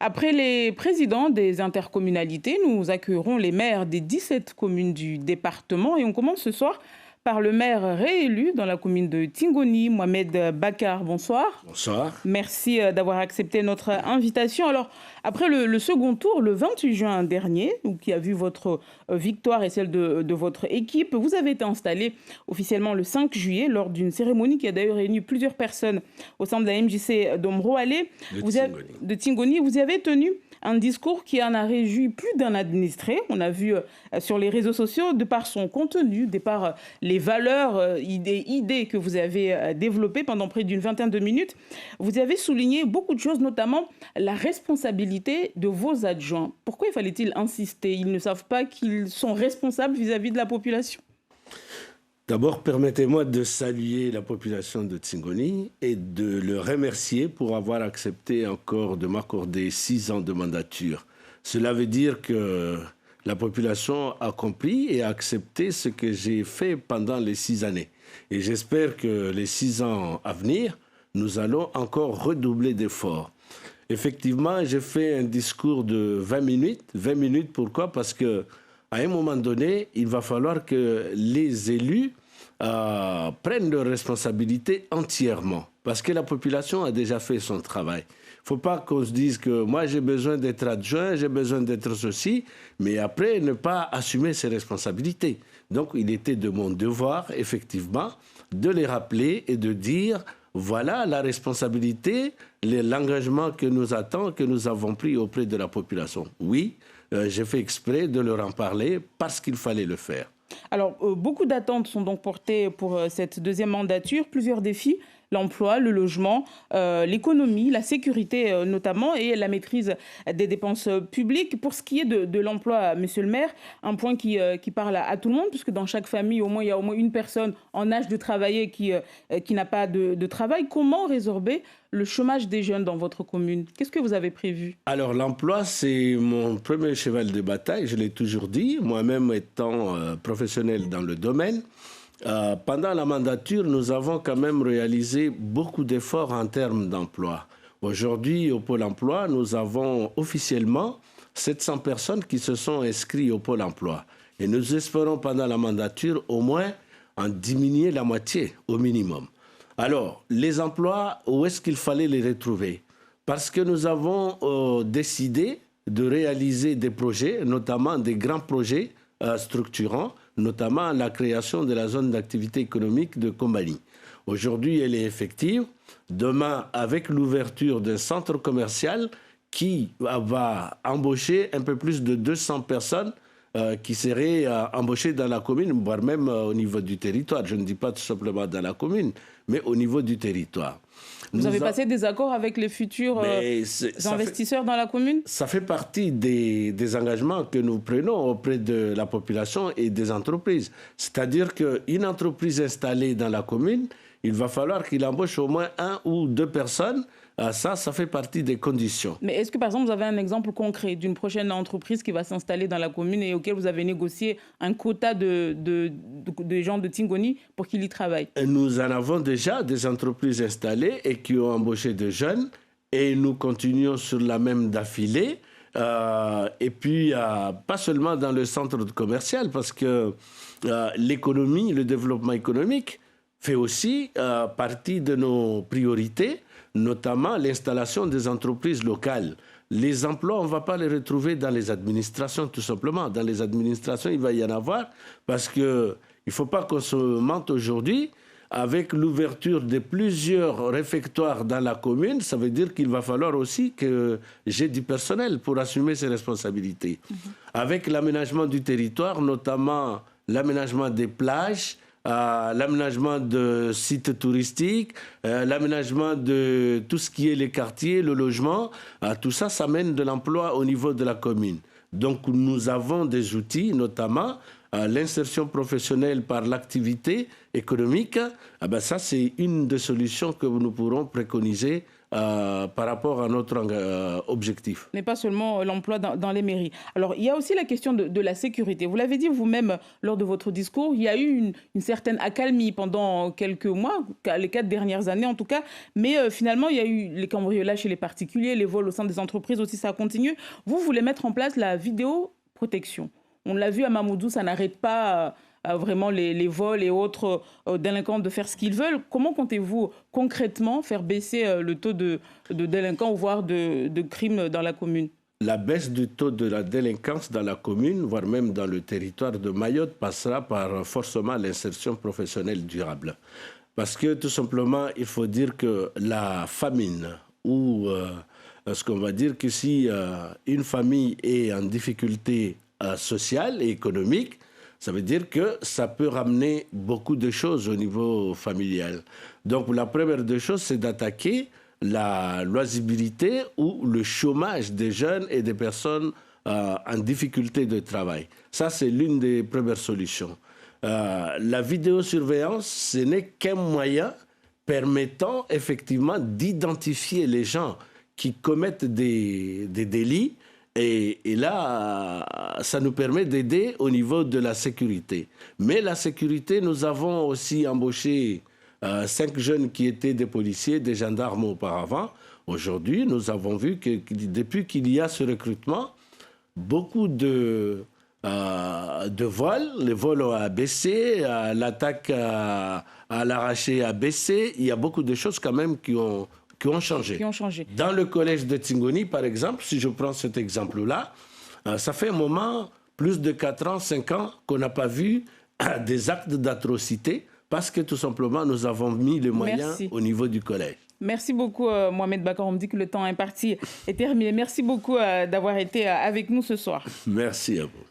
Après les présidents des intercommunalités, nous accueillerons les maires des 17 communes du département et on commence ce soir par le maire réélu dans la commune de Tingoni, Mohamed Bakar. Bonsoir. Bonsoir. Merci d'avoir accepté notre invitation. Alors, après le second tour, le 28 juin dernier, qui a vu votre victoire et celle de votre équipe, vous avez été installé officiellement le 5 juillet lors d'une cérémonie qui a d'ailleurs réuni plusieurs personnes au sein de la MJC d'Omro-Allé de Tingoni. Vous y avez tenu un discours qui en a réjoui plus d'un administré. On a vu sur les réseaux sociaux, de par son contenu, de par les valeurs, idées que vous avez développées pendant près d'une vingtaine de minutes, vous avez souligné beaucoup de choses, notamment la responsabilité de vos adjoints. Pourquoi fallait-il insister? Ils ne savent pas qu'ils sont responsables vis-à-vis de la population? D'abord, permettez-moi de saluer la population de Tingoni et de le remercier pour avoir accepté encore de m'accorder 6 ans de mandature. Cela veut dire que la population a compris et a accepté ce que j'ai fait pendant les 6 années. Et j'espère que les 6 ans à venir, nous allons encore redoubler d'efforts. Effectivement, j'ai fait un discours de 20 minutes. 20 minutes, pourquoi? Parce qu'à un moment donné, il va falloir que les élus prennent leurs responsabilités entièrement. Parce que la population a déjà fait son travail. Il ne faut pas qu'on se dise que moi j'ai besoin d'être adjoint, j'ai besoin d'être ceci, mais après ne pas assumer ses responsabilités. Donc il était de mon devoir, effectivement, de les rappeler et de dire voilà la responsabilité, l'engagement que nous attend, que nous avons pris auprès de la population. Oui, j'ai fait exprès de leur en parler parce qu'il fallait le faire. Alors, beaucoup d'attentes sont donc portées pour cette deuxième mandature, plusieurs défis, l'emploi, le logement, l'économie, la sécurité notamment et la maîtrise des dépenses publiques. Pour ce qui est de l'emploi, monsieur le maire, un point qui parle à tout le monde, puisque dans chaque famille, il y a au moins une personne en âge de travailler qui n'a pas de travail. Comment résorber le chômage des jeunes dans votre commune? Qu'est-ce que vous avez prévu? Alors l'emploi, c'est mon premier cheval de bataille, je l'ai toujours dit, moi-même étant professionnel dans le domaine. Pendant la mandature, nous avons quand même réalisé beaucoup d'efforts en termes d'emploi. Aujourd'hui, au Pôle emploi, nous avons officiellement 700 personnes qui se sont inscrites au Pôle emploi. Et nous espérons pendant la mandature au moins en diminuer la moitié au minimum. Alors, les emplois, où est-ce qu'il fallait les retrouver? Parce que nous avons décidé de réaliser des projets, notamment des grands projets structurants, notamment la création de la zone d'activité économique de Kombani. Aujourd'hui, elle est effective. Demain, avec l'ouverture d'un centre commercial qui va embaucher un peu plus de 200 personnes qui seraient embauchées dans la commune, voire même au niveau du territoire. Je ne dis pas tout simplement dans la commune, mais au niveau du territoire. Vous avez passé des accords avec les futurs investisseurs dans la commune? Ça fait partie des engagements que nous prenons auprès de la population et des entreprises. C'est-à-dire qu'une entreprise installée dans la commune, il va falloir qu'il embauche au moins 1 ou 2 personnes. Ça fait partie des conditions. Mais est-ce que, par exemple, vous avez un exemple concret d'une prochaine entreprise qui va s'installer dans la commune et auquel vous avez négocié un quota de gens de Tingoni pour qu'ils y travaillent? Nous en avons déjà des entreprises installées et qui ont embauché des jeunes et nous continuons sur la même d'affilée. Et puis, pas seulement dans le centre commercial, parce que l'économie, le développement économique fait aussi partie de nos priorités, notamment l'installation des entreprises locales. Les emplois, on ne va pas les retrouver dans les administrations, tout simplement. Dans les administrations, il va y en avoir, parce qu'il ne faut pas qu'on se mente aujourd'hui. Avec l'ouverture de plusieurs réfectoires dans la commune, ça veut dire qu'il va falloir aussi que j'ai du personnel pour assumer ces responsabilités. Avec l'aménagement du territoire, notamment l'aménagement des plages, l'aménagement de sites touristiques, l'aménagement de tout ce qui est les quartiers, le logement, tout ça, ça mène de l'emploi au niveau de la commune. Donc nous avons des outils, notamment l'insertion professionnelle par l'activité économique. Ça, c'est une des solutions que nous pourrons préconiser par rapport à notre objectif. Mais pas seulement l'emploi dans les mairies. Alors, il y a aussi la question de la sécurité. Vous l'avez dit vous-même lors de votre discours, il y a eu une certaine accalmie pendant quelques mois, les 4 dernières années en tout cas, mais finalement, il y a eu les cambriolages chez les particuliers, les vols au sein des entreprises aussi, ça continue. Vous voulez mettre en place la vidéoprotection. On l'a vu à Mamoudzou, ça n'arrête pas vraiment les vols et autres délinquants de faire ce qu'ils veulent. Comment comptez-vous concrètement faire baisser le taux de délinquants, voire de crimes dans la commune? La baisse du taux de la délinquance dans la commune, voire même dans le territoire de Mayotte, passera par forcément l'insertion professionnelle durable. Parce que tout simplement, il faut dire que la famine, ou ce qu'on va dire que si une famille est en difficulté sociale et économique, ça veut dire que ça peut ramener beaucoup de choses au niveau familial. Donc la première des choses, c'est d'attaquer la loisibilité ou le chômage des jeunes et des personnes en difficulté de travail. Ça, c'est l'une des premières solutions. La vidéosurveillance, ce n'est qu'un moyen permettant effectivement d'identifier les gens qui commettent des délits. Et là, ça nous permet d'aider au niveau de la sécurité. Mais la sécurité, nous avons aussi embauché 5 jeunes qui étaient des policiers, des gendarmes auparavant. Aujourd'hui, nous avons vu que depuis qu'il y a ce recrutement, beaucoup de vols, les vols ont baissé, l'attaque à l'arraché a baissé. Il y a beaucoup de choses quand même qui ont changé. Dans le collège de Tingoni, par exemple, si je prends cet exemple-là, ça fait un moment, plus de 4 ans, 5 ans, qu'on n'a pas vu des actes d'atrocité parce que tout simplement, nous avons mis les moyens au niveau du collège. Merci beaucoup, Mohamed Bakar. On me dit que le temps imparti est terminé. Merci beaucoup d'avoir été avec nous ce soir. Merci à vous.